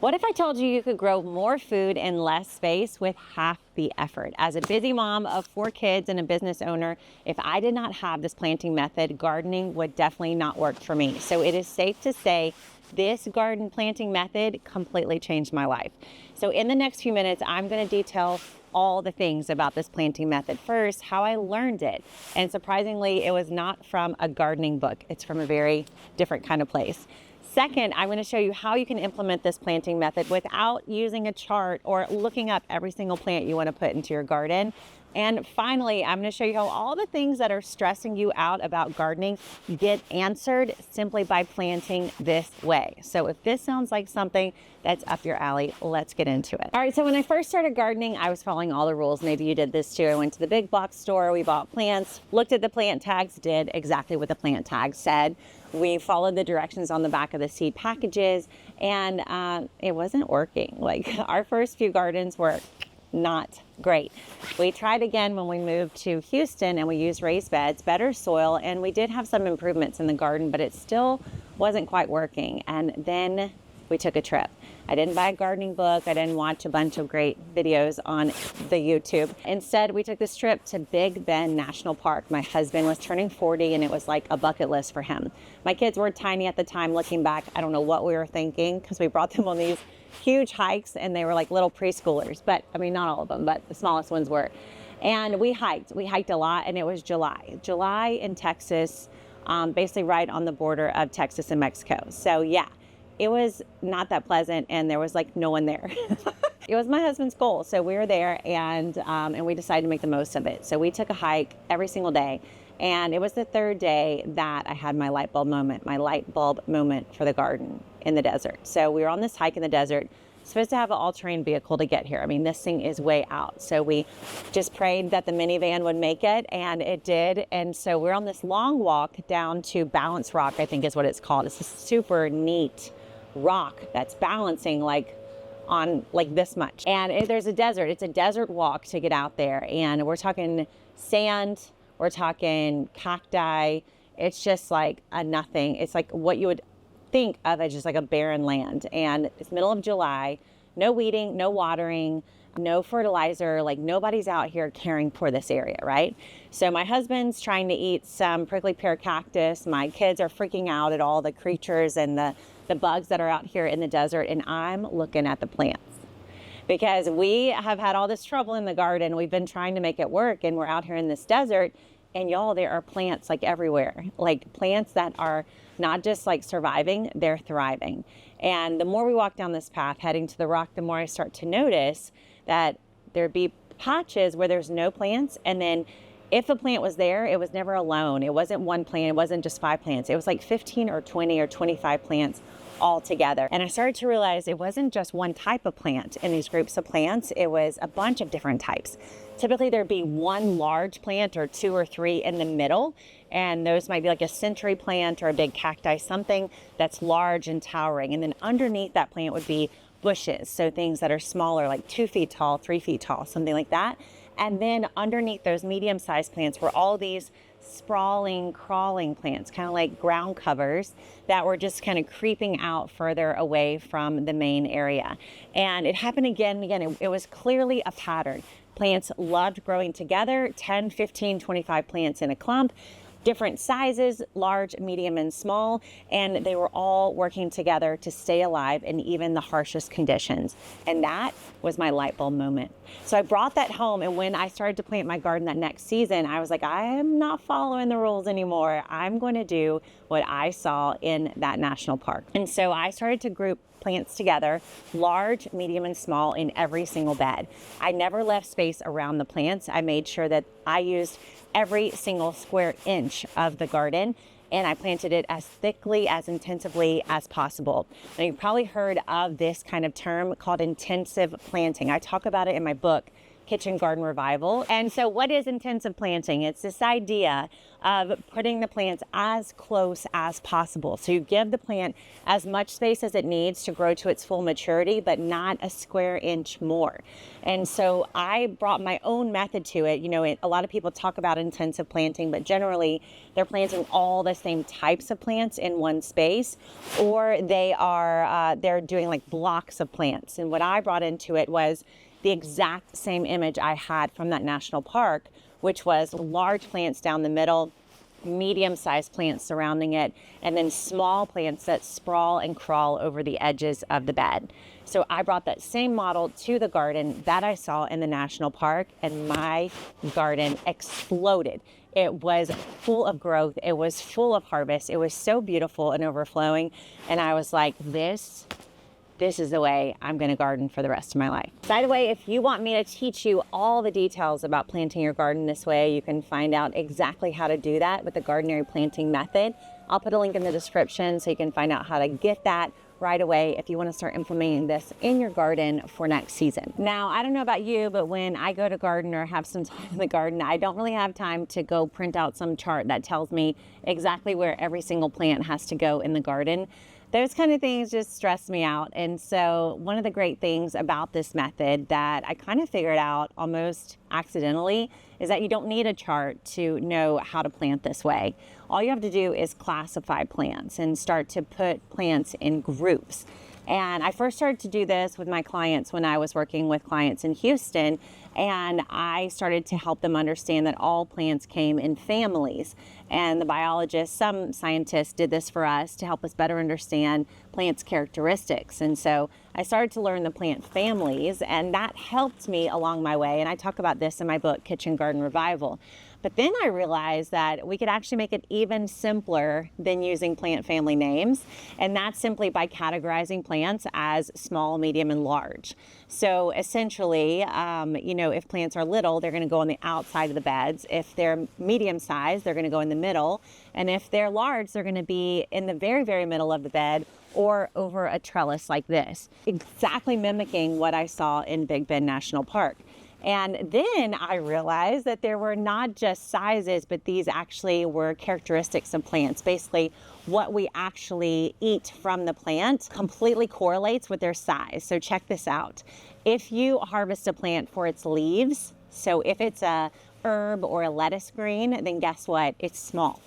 What if I told you you could grow more food in less space with half the effort? As a busy mom of 4 kids and a business owner, if I did not have this planting method, gardening would definitely not work for me. So it is safe to say this garden planting method completely changed my life. So in the next few minutes, I'm going to detail all the things about this planting method. First, how I learned it. And surprisingly, it was not from a gardening book. It's from a very different kind of place. Second, I'm going to show you how you can implement this planting method without using a chart or looking up every single plant you want to put into your garden. And finally, I'm going to show you how all the things that are stressing you out about gardening get answered simply by planting this way. So if this sounds like something that's up your alley, let's get into it. All right, so when I first started gardening, I was following all the rules. Maybe you did this too. I went to the big box store, we bought plants, looked at the plant tags, did exactly what the plant tag said. We followed the directions on the back of the seed packages, and it wasn't working. Like, our first few gardens were not great. We tried again when we moved to Houston, and we used raised beds, better soil, and we did have some improvements in the garden, but it still wasn't quite working. And then we took a trip. I didn't buy a gardening book. I didn't watch a bunch of great videos on the YouTube. Instead, we took this trip to Big Bend National Park. My husband was turning 40, and it was like a bucket list for him. My kids were tiny at the time. Looking back, I don't know what we were thinking, because we brought them on these huge hikes, and they were like little preschoolers. But I mean, not all of them, but the smallest ones were. And we hiked a lot, and it was July in Texas, basically right on the border of Texas and Mexico. So yeah, it was not that pleasant, and there was like no one there. It was my husband's goal. So we were there, and we decided to make the most of it. So we took a hike every single day. And it was the third day that I had my light bulb moment for the garden in the desert. So we were on this hike in the desert, supposed to have an all-terrain vehicle to get here. I mean, this thing is way out. So we just prayed that the minivan would make it, and it did. And so we're on this long walk down to Balance Rock, I think is what it's called. It's a super neat rock that's balancing like on like this much. And there's a desert. It's a desert walk to get out there. And we're talking sand, we're talking cacti. It's just like a nothing. It's like what you would think of as just like a barren land. And it's middle of July, no weeding, no watering, no fertilizer, like nobody's out here caring for this area, right? So my husband's trying to eat some prickly pear cactus. My kids are freaking out at all the creatures and the bugs that are out here in the desert. And I'm looking at the plants, because we have had all this trouble in the garden. We've been trying to make it work, and we're out here in this desert, and y'all, there are plants like everywhere, like plants that are not just like surviving, they're thriving. And the more we walk down this path heading to the rock, the more I start to notice that there'd be patches where there's no plants, and then if a plant was there, it was never alone. It wasn't one plant, it wasn't just 5 plants. It was like 15 or 20 or 25 plants all together. And I started to realize it wasn't just one type of plant in these groups of plants, it was a bunch of different types. Typically there'd be one large plant or 2 or 3 in the middle, and those might be like a century plant or a big cacti, something that's large and towering. And then underneath that plant would be bushes, so things that are smaller, like 2 feet tall, 3 feet tall, something like that. And then underneath those medium-sized plants were all these sprawling, crawling plants, kind of like ground covers that were just kind of creeping out further away from the main area. And it happened again and again. It was clearly a pattern. Plants loved growing together, 10, 15, 25 plants in a clump, different sizes, large, medium, and small, and they were all working together to stay alive in even the harshest conditions. And that was my light bulb moment. So I brought that home, and when I started to plant my garden that next season, I was like, I am not following the rules anymore. I'm going to do what I saw in that national park. And so I started to group plants together, large, medium, and small, in every single bed. I never left space around the plants. I made sure that I used every single square inch of the garden, and I planted it as thickly, as intensively as possible. Now, you've probably heard of this kind of term called intensive planting. I talk about it in my book, Kitchen Garden Revival. And so what is intensive planting? It's this idea of putting the plants as close as possible. So you give the plant as much space as it needs to grow to its full maturity, but not a square inch more. And so I brought my own method to it. A lot of people talk about intensive planting, but generally they're planting all the same types of plants in one space, or they're doing like blocks of plants. And what I brought into it was the exact same image I had from that national park, which was large plants down the middle, medium-sized plants surrounding it, and then small plants that sprawl and crawl over the edges of the bed. So I brought that same model to the garden that I saw in the national park, and my garden exploded. It was full of growth. It was full of harvest. It was so beautiful and overflowing. And I was like, this is the way I'm going to garden for the rest of my life. By the way, if you want me to teach you all the details about planting your garden this way, you can find out exactly how to do that with the Gardenary planting method. I'll put a link in the description so you can find out how to get that right away if you want to start implementing this in your garden for next season. Now, I don't know about you, but when I go to garden or have some time in the garden, I don't really have time to go print out some chart that tells me exactly where every single plant has to go in the garden. Those kind of things just stress me out. And so one of the great things about this method that I kind of figured out almost accidentally is that you don't need a chart to know how to plant this way. All you have to do is classify plants and start to put plants in groups. And I first started to do this with my clients when I was working with clients in Houston, and I started to help them understand that all plants came in families. And the biologists, some scientists did this for us to help us better understand plants' characteristics. And so I started to learn the plant families, and that helped me along my way. And I talk about this in my book, Kitchen Garden Revival. But then I realized that we could actually make it even simpler than using plant family names. And that's simply by categorizing plants as small, medium, and large. So essentially, if plants are little, they're going to go on the outside of the beds. If they're medium sized, they're going to go in the middle. And if they're large, they're going to be in the very, very middle of the bed or over a trellis like this, exactly mimicking what I saw in Big Bend National Park. And then I realized that there were not just sizes, but these actually were characteristics of plants. Basically, what we actually eat from the plant completely correlates with their size. So check this out. If you harvest a plant for its leaves, so if it's a herb or a lettuce green, then guess what? It's small.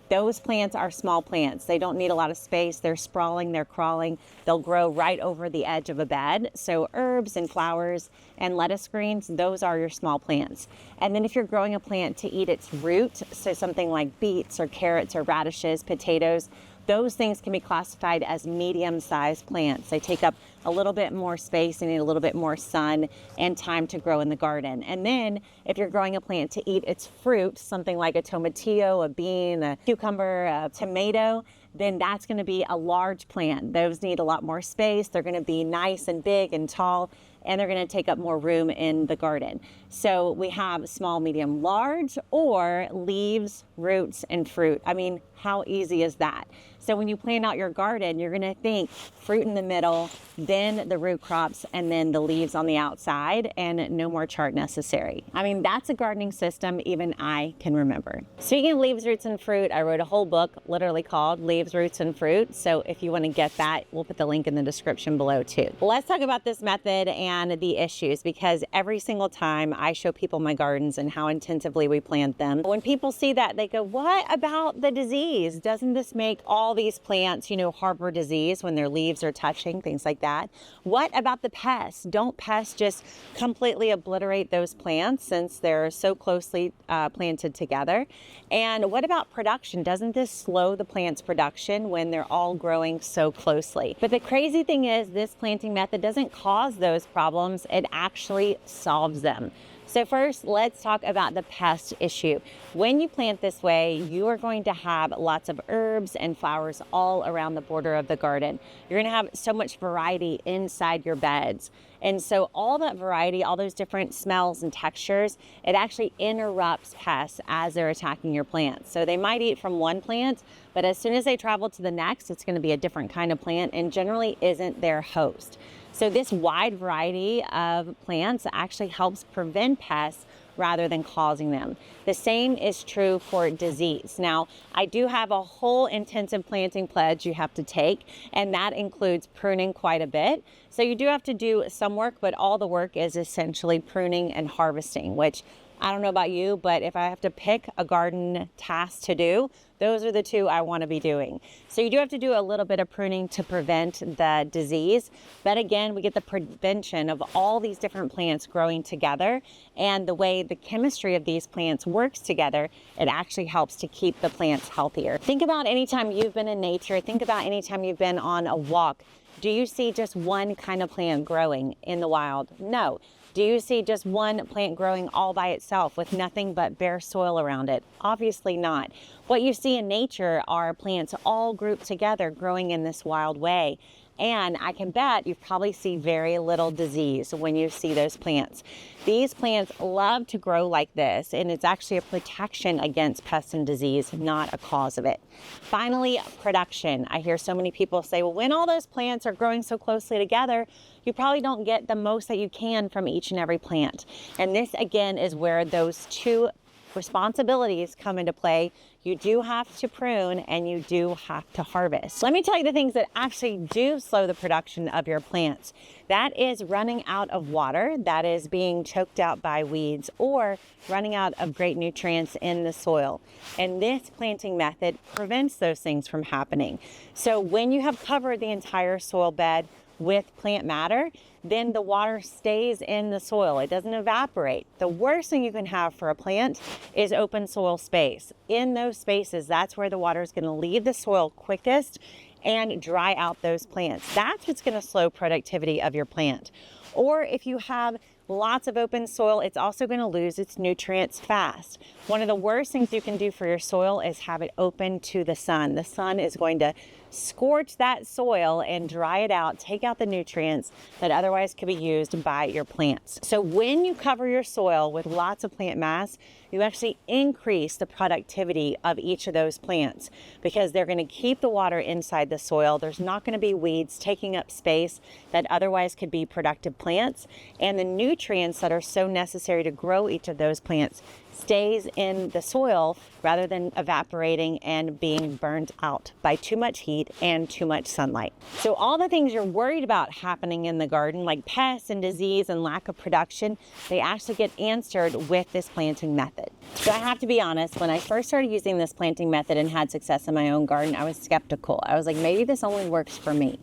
Those plants are small plants. They don't need a lot of space. They're sprawling, they're crawling. They'll grow right over the edge of a bed. So herbs and flowers and lettuce greens, those are your small plants. And then if you're growing a plant to eat its root, so something like beets or carrots or radishes, potatoes, those things can be classified as medium-sized plants. They take up a little bit more space and need a little bit more sun and time to grow in the garden. And then if you're growing a plant to eat its fruit, something like a tomatillo, a bean, a cucumber, a tomato, then that's going to be a large plant. Those need a lot more space. They're going to be nice and big and tall, and they're going to take up more room in the garden. So we have small, medium, large, or leaves, roots, and fruit. I mean, how easy is that? So when you plan out your garden, you're going to think fruit in the middle, then the root crops, and then the leaves on the outside, and no more chart necessary. I mean, that's a gardening system even I can remember. Speaking of leaves, roots, and fruit, I wrote a whole book literally called Leaves, Roots, and Fruit. So if you want to get that, we'll put the link in the description below too. Let's talk about this method and the issues, because every single time I show people my gardens and how intensively we plant them, when people see that, they go, what about the disease? Doesn't this make all these plants, harbor disease when their leaves are touching, things like that? What about the pests? Don't pests just completely obliterate those plants since they're so closely planted together? And what about production? Doesn't this slow the plant's production when they're all growing so closely? But the crazy thing is, this planting method doesn't cause those problems. It actually solves them. So first, let's talk about the pest issue. When you plant this way, you are going to have lots of herbs and flowers all around the border of the garden. You're going to have so much variety inside your beds. And so all that variety, all those different smells and textures, it actually interrupts pests as they're attacking your plants. So they might eat from one plant, but as soon as they travel to the next, it's going to be a different kind of plant and generally isn't their host. So this wide variety of plants actually helps prevent pests rather than causing them. The same is true for disease. Now, I do have a whole intensive planting pledge you have to take, and that includes pruning quite a bit. So you do have to do some work, but all the work is essentially pruning and harvesting, which I don't know about you, but if I have to pick a garden task to do, those are the two I want to be doing. So you do have to do a little bit of pruning to prevent the disease. But again, we get the prevention of all these different plants growing together, and the way the chemistry of these plants works together, it actually helps to keep the plants healthier. Think about anytime you've been in nature, think about anytime you've been on a walk. Do you see just one kind of plant growing in the wild? No. Do you see just one plant growing all by itself with nothing but bare soil around it? Obviously not. What you see in nature are plants all grouped together growing in this wild way. And I can bet you probably see very little disease when you see those plants. These plants love to grow like this, and it's actually a protection against pests and disease, not a cause of it. Finally, production. I hear so many people say, well, when all those plants are growing so closely together, you probably don't get the most that you can from each and every plant. And this, again, is where those two responsibilities come into play. You do have to prune and you do have to harvest. Let me tell you the things that actually do slow the production of your plants. That is running out of water, that is being choked out by weeds, or running out of great nutrients in the soil. And this planting method prevents those things from happening. So when you have covered the entire soil bed with plant matter, then the water stays in the soil. It doesn't evaporate. The worst thing you can have for a plant is open soil space. In those spaces, that's where the water is going to leave the soil quickest and dry out those plants. That's what's going to slow productivity of your plant. Or if you have lots of open soil, it's also going to lose its nutrients fast. One of the worst things you can do for your soil is have it open to the sun. The sun is going to scorch that soil and dry it out, take out the nutrients that otherwise could be used by your plants. So when you cover your soil with lots of plant mass, you actually increase the productivity of each of those plants because they're going to keep the water inside the soil. There's not going to be weeds taking up space that otherwise could be productive plants, and the nutrients that are so necessary to grow each of those plants stays in the soil rather than evaporating and being burned out by too much heat and too much sunlight. So all the things you're worried about happening in the garden, like pests and disease and lack of production, they actually get answered with this planting method. So I have to be honest, when I first started using this planting method and had success in my own garden, I was skeptical. I was like, maybe this only works for me.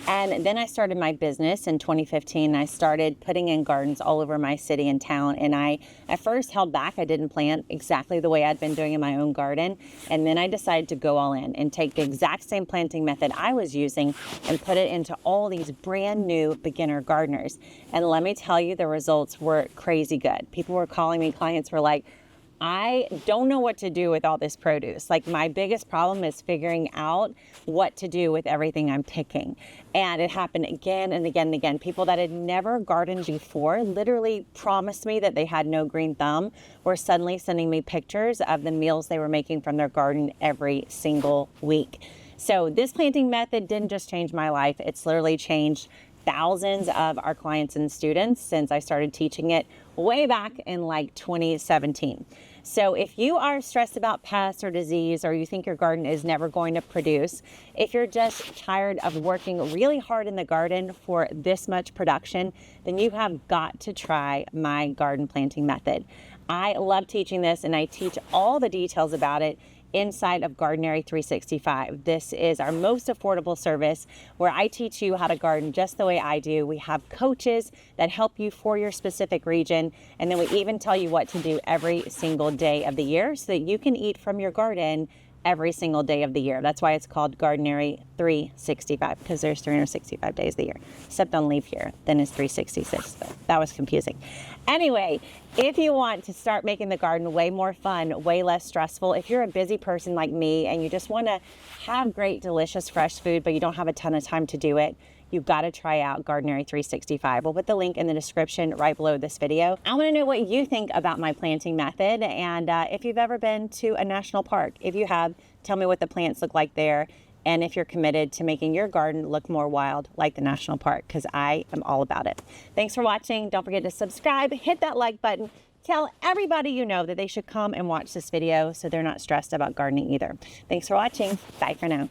And then I started my business in 2015. I started putting in gardens all over my city and town. And I at first held back. I didn't plant exactly the way I'd been doing in my own garden. And then I decided to go all in and take the exact same planting method I was using and put it into all these brand new beginner gardeners. And let me tell you, the results were crazy good. People were calling me, clients were like, I don't know what to do with all this produce. Like, my biggest problem is figuring out what to do with everything I'm picking. And it happened again and again and again. People that had never gardened before literally promised me that they had no green thumb were suddenly sending me pictures of the meals they were making from their garden every single week. So this planting method didn't just change my life. It's literally changed thousands of our clients and students since I started teaching it way back in like 2017. So if you are stressed about pests or disease, or you think your garden is never going to produce, if you're just tired of working really hard in the garden for this much production, then you have got to try my garden planting method. I love teaching this, and I teach all the details about it inside of Gardenary 365. This is our most affordable service where I teach you how to garden just the way I do. We have coaches that help you for your specific region, and then we even tell you what to do every single day of the year so that you can eat from your garden every single day of the year. That's why it's called Gardenary 365, because there's 365 days of the year, except on leap year, then it's 366. But that was confusing. Anyway, if you want to start making the garden way more fun, way less stressful, if you're a busy person like me and you just want to have great, delicious, fresh food, but you don't have a ton of time to do it, you've got to try out Gardenary 365. We'll put the link in the description right below this video. I want to know what you think about my planting method, and if you've ever been to a national park. If you have, tell me what the plants look like there. and if you're committed to making your garden look more wild like the national park, because I am all about it. Thanks for watching. Don't forget to subscribe, hit that like button. Tell everybody you know that they should come and watch this video so they're not stressed about gardening either. Thanks for watching. Bye for now.